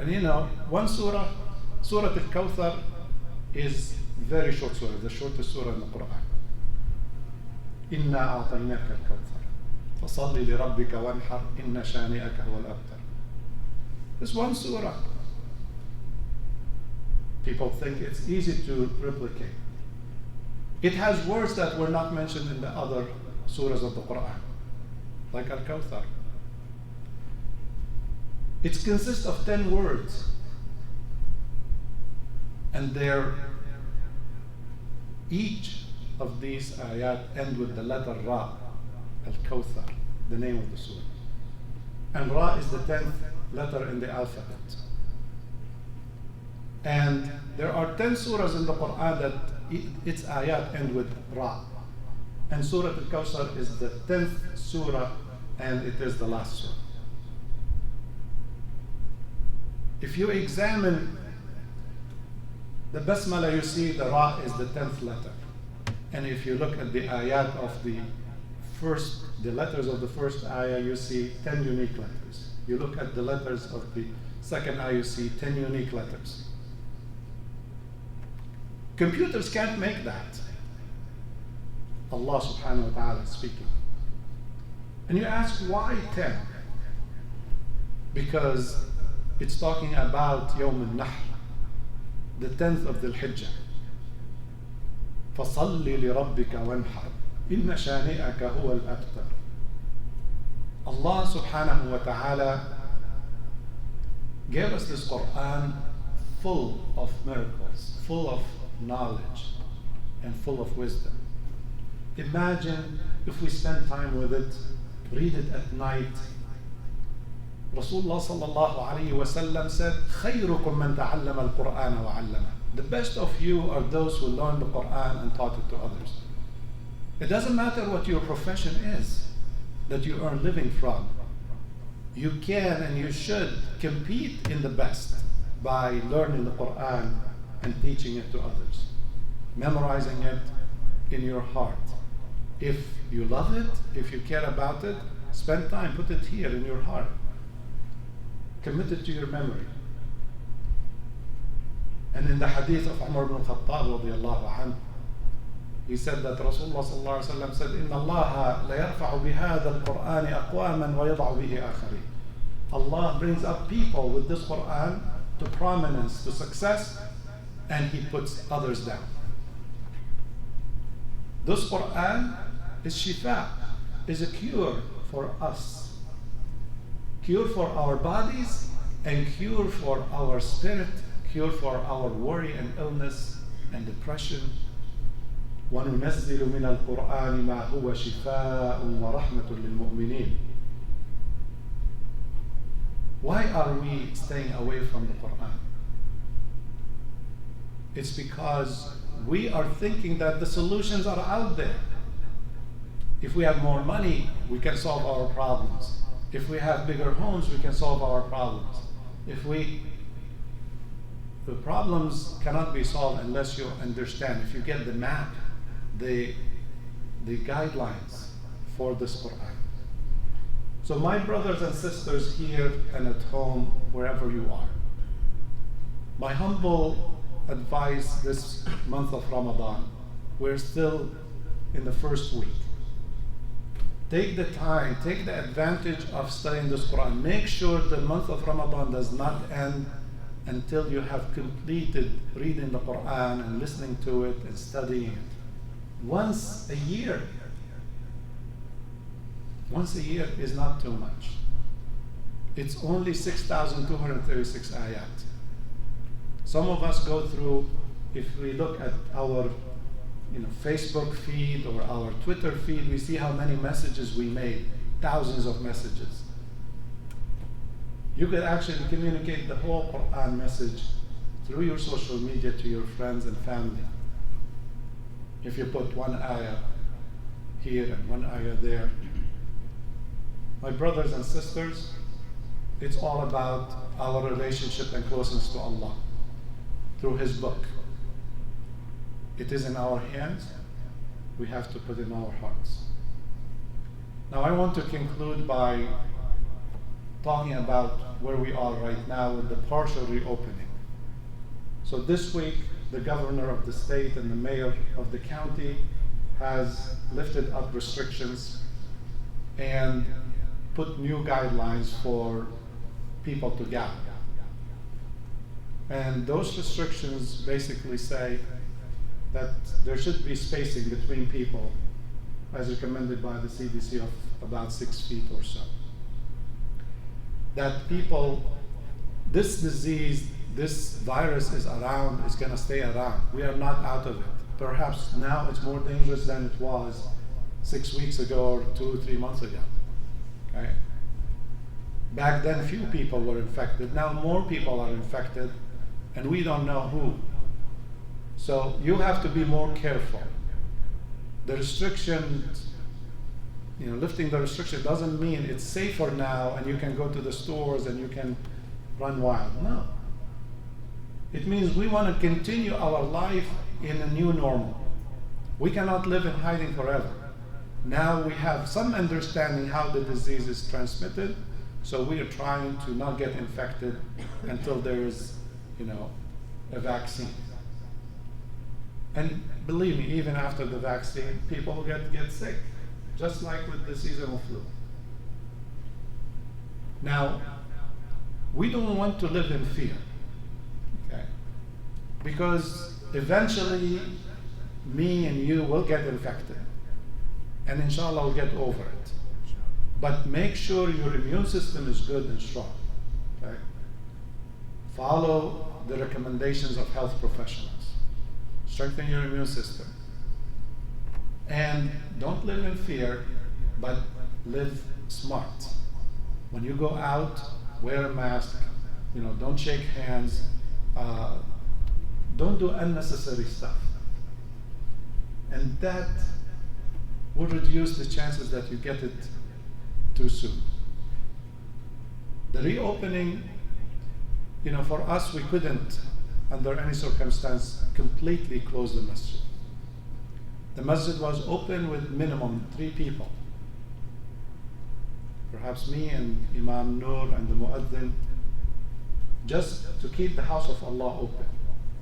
And you know, one surah, Surah Al-Kawthar, is very short surah, the shortest surah in the Quran. إِنَّا أَعْطَيْنَاكَ الْكَوْثَرَ فَصَلِّ لِرَبِّكَ وَانْحَرْ إِنَّ شَانِئَكَ هُوَ الْأَبْتَرُ. This one surah. People think it's easy to replicate. It has words that were not mentioned in the other surahs of the Quran, like Al-Kawthar. It consists of 10 words, and each of these ayat end with the letter Ra, Al-Kawthar, the name of the surah. And Ra is the 10th letter in the alphabet. And there are 10 surahs in the Quran that its ayat end with Ra. And Surah Al-Kawthar is the 10th surah, and it is the last surah. If you examine the Basmala, you see the Ra is the 10th letter. And if you look at the ayat of the letters of the first ayah, you see 10 unique letters. You look at the letters of the second ayah, you see 10 unique letters. Computers can't make that. Allah subhanahu wa ta'ala is speaking. And you ask, why 10? Because it's talking about Yawm al-Nahr, the 10th of Dhul Hijjah. فَصَلِّ لِرَبِّكَ وَانْحَرْ إِنَّ شَانِئَكَ هُوَ الْأَبْتَرُ. Allah subhanahu wa ta'ala gave us this Quran full of miracles, full of knowledge, and full of wisdom. Imagine if we spend time with it, read it at night. Rasulullah sallallahu alayhi wa sallam said, خَيْرُكُمْ مَنْ تَعَلَّمَ الْقُرْآنَ وَعَلَّمَهُ. The best of you are those who learn the Quran and taught it to others. It doesn't matter what your profession is that you earn living from. You can and you should compete in the best by learning the Quran and teaching it to others, memorizing it in your heart. If you love it, if you care about it, spend time, put it here in your heart. Commit it to your memory. And in the hadith of Umar ibn Khattab radiyallahu anhu, he said that Rasulullah sallallahu alaihi wasallam said, إِنَّ اللَّهَ لَيَرْفَعُ بِهَذَا الْقُرْآنِ أَقْوَامًا وَيَضَعُ بِهِ آخَرِينَ. Allah brings up people with this Quran to prominence, to success, and He puts others down. This Quran is shifa, is a cure for us. Cure for our bodies and cure for our spirit, cure for our worry and illness and depression. وَنُنَزِّلُ مِنَ الْقُرْآنِ مَا هُوَ شِفَاءٌ وَرَحْمَةٌ لِلْمُؤْمِنِينَ. Why are we staying away from the Quran? It's because we are thinking that the solutions are out there. If we have more money, we can solve our problems. If we have bigger homes, we can solve our problems. The problems cannot be solved unless you understand. If you get the map, the guidelines for this Quran. So my brothers and sisters here and at home, wherever you are, my humble advice this month of Ramadan, we're still in the first week. Take the time, take the advantage of studying this Quran. Make sure the month of Ramadan does not end until you have completed reading the Quran and listening to it and studying it. Once a year. Once a year is not too much. It's only 6,236 ayat. Some of us go through, if we look at our Facebook feed or our Twitter feed, we see how many messages we made, thousands of messages. You could actually communicate the whole Quran message through your social media to your friends and family. If you put one ayah here and one ayah there. My brothers and sisters, it's all about our relationship and closeness to Allah through His book. It is in our hands. We have to put it in our hearts. Now I want to conclude by talking about where we are right now with the partial reopening. So this week, the governor of the state and the mayor of the county has lifted up restrictions and put new guidelines for people to gather. And those restrictions basically say that there should be spacing between people as recommended by the CDC of about 6 feet or so. That people, this disease, this virus is around, is going to stay around. We are not out of it. Perhaps now it's more dangerous than it was 6 weeks ago or 2 or 3 months ago. Okay? Back then, few people were infected. Now more people are infected, and we don't know who. So you have to be more careful. The restriction, lifting the restriction doesn't mean it's safer now and you can go to the stores and you can run wild. No. It means we want to continue our life in a new normal. We cannot live in hiding forever. Now we have some understanding how the disease is transmitted, so we are trying to not get infected until there is, a vaccine. And believe me, even after the vaccine, people will get sick, just like with the seasonal flu. Now, we don't want to live in fear, okay? Because eventually, me and you will get infected, and inshallah we'll get over it. But make sure your immune system is good and strong, okay? Follow the recommendations of health professionals. Strengthen your immune system. And don't live in fear, but live smart. When you go out, wear a mask, don't shake hands, don't do unnecessary stuff. And that will reduce the chances that you get it too soon. The reopening, for us, we couldn't, under any circumstance, completely close the masjid. The masjid was open with minimum 3 people. Perhaps me and Imam Nur and the Muaddin, just to keep the house of Allah open.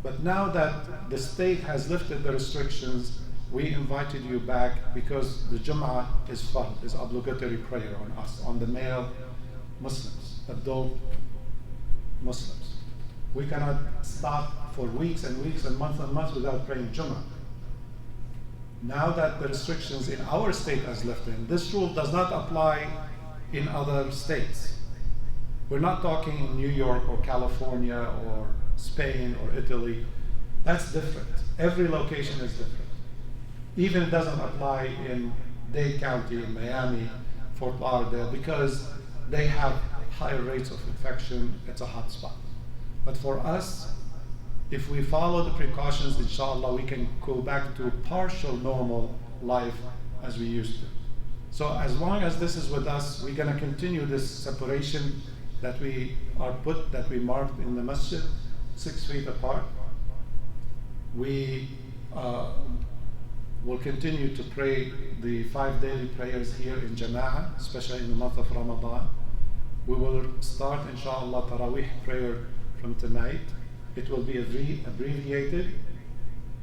But now that the state has lifted the restrictions, we invited you back because the Jum'ah is fard, is obligatory prayer on us, on the male Muslims, adult Muslims. We cannot stop for weeks and weeks and months without praying Jum'ah. Now that the restrictions in our state has lifted, this rule does not apply in other states. We're not talking in New York or California or Spain or Italy. That's different. Every location is different. Even it doesn't apply in Dade County, in Miami, Fort Lauderdale, because they have higher rates of infection. It's a hot spot. But for us, if we follow the precautions, inshallah, we can go back to partial normal life as we used to. So as long as this is with us, we're going to continue this separation that we marked in the masjid, 6 feet apart. We will continue to pray the 5 daily prayers here in Jama'ah, especially in the month of Ramadan. We will start, inshallah, Taraweeh prayer from tonight. It will be abbreviated.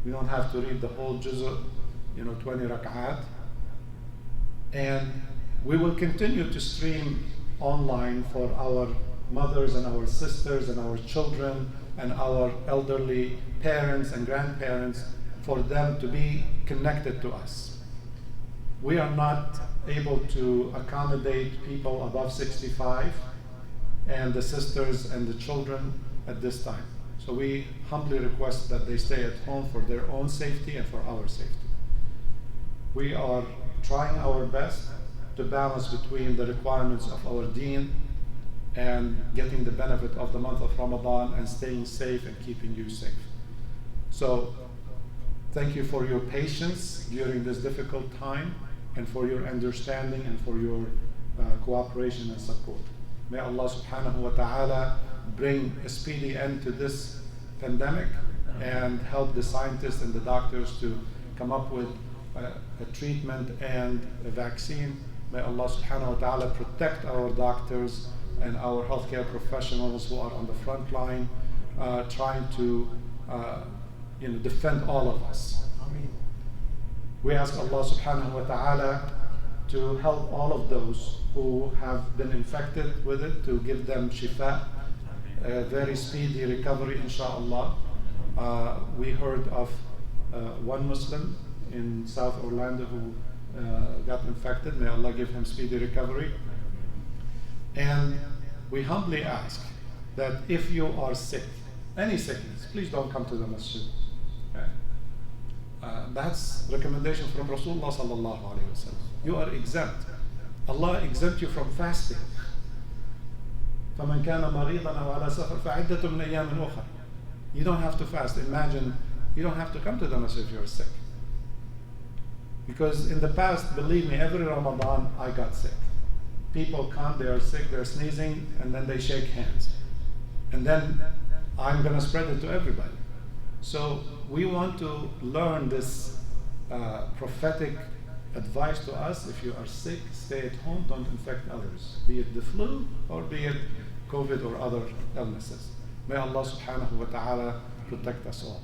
We don't have to read the whole juz'ah, 20 rak'at. And we will continue to stream online for our mothers and our sisters and our children and our elderly parents and grandparents, for them to be connected to us. We are not able to accommodate people above 65 and the sisters and the children at this time. So we humbly request that they stay at home for their own safety and for our safety. We are trying our best to balance between the requirements of our deen and getting the benefit of the month of Ramadan and staying safe and keeping you safe. So thank you for your patience during this difficult time and for your understanding and for your cooperation and support. May Allah subhanahu wa ta'ala bring a speedy end to this pandemic and help the scientists and the doctors to come up with a treatment and a vaccine. May Allah subhanahu wa ta'ala protect our doctors, and our healthcare professionals who are on the front line trying to defend all of us. We ask Allah subhanahu wa ta'ala to help all of those who have been infected with it, to give them shifa, a very speedy recovery, inshallah. We heard of one Muslim in South Orlando who got infected. May Allah give him speedy recovery. And we humbly ask that if you are sick, any sickness, please don't come to the masjid. Okay? That's recommendation from Rasulullah sallallahu alaihi wasallam. You are exempt. Allah exempt you from fasting. فَمَنْ كَانَ مَرِيضًا أَوْ عَلَى سَفَرٍ فَعِدَّةٌ مِنْ أَيَّامٍ أُخَرَ. You don't have to fast. Imagine, you don't have to come to the masjid if you're sick. Because in the past, believe me, every Ramadan I got sick. People come, they are sick, they're sneezing, and then they shake hands. And then I'm going to spread it to everybody. So we want to learn this prophetic advice to us. If you are sick, stay at home, don't infect others, be it the flu or be it COVID or other illnesses. May Allah subhanahu wa ta'ala protect us all.